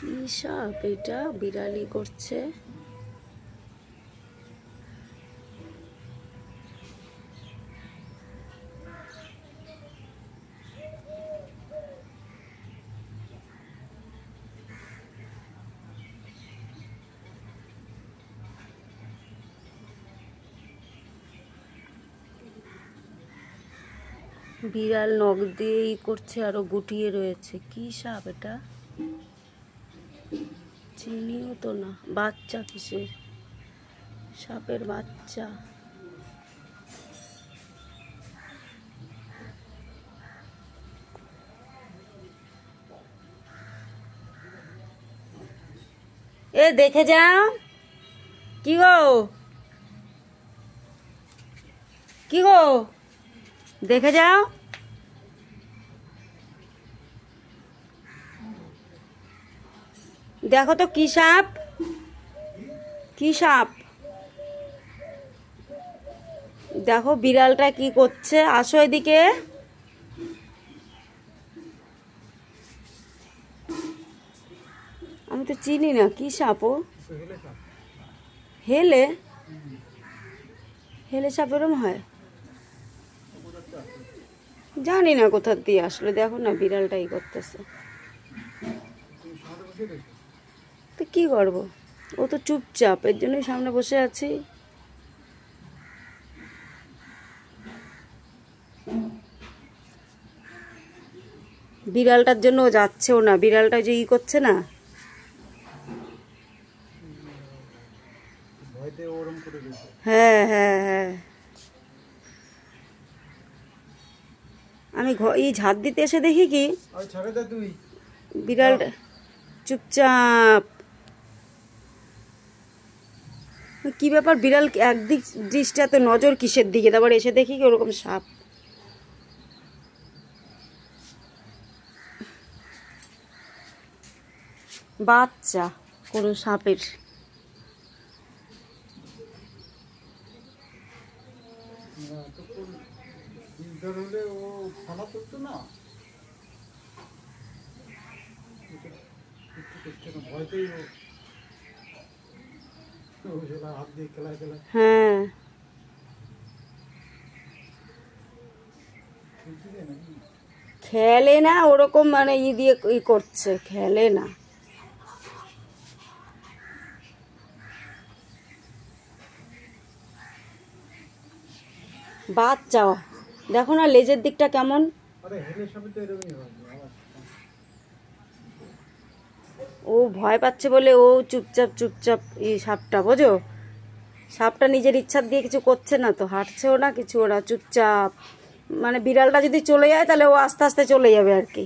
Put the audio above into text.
কি সাপ এটা? বিড়ালি করছে। বিড়াল নখ দিয়ে করছে, আরো গুটিয়ে রয়েছে। কি সাপ এটা? চিনিও তো না। বাচ্চা কিসের? সাপের বাচ্চা। এ দেখে যাও। কি গো, কি গো, দেখে যাও। দেখো তো কি সাপ, কি সাপ। দেখো বিড়ালটা কি করছে। আসো এদিকে। আমি তো চিনি না কি সাপ ও। হেলে, হেলে সাপ এরম হয়? জানি না কোথা দিয়ে আসলে। দেখো না বিড়ালটাই করতেছে। তো কি করবো, ও তো চুপচাপ, এর জন্যই সামনে বসে আছি। বিড়ালটার জন্য ও যাচ্ছেও না। বিড়ালটা যে করছে না, হ্যাঁ হ্যাঁ হ্যাঁ। আমি এই ঝাড় দিতে এসে দেখি কি বিড়ালটা চুপচাপ। কি ব্যাপার, বিড়াল একদিক দৃষ্টিতে নজর কিসের দিকে? তারপর এসে দেখি কি ওরকম সাপ। বাচ্চা কোনো সাপের। হ্যাঁ খেলে না ওরকম, মানে দিয়ে করছে, খেলে না। বাচ্চা দেখো না লেজের দিকটা কেমন। ও ভয় পাচ্ছে বলে ও চুপচাপ চুপচাপ। এই সাপটা বোঝো, সাপটা নিজের ইচ্ছা দিয়ে কিছু করছে না তো, হাঁটছেও না কিছু, ওরা চুপচাপ। মানে বিড়ালটা যদি চলে যায় তাহলে ও আস্তে আস্তে চলে যাবে আর কি।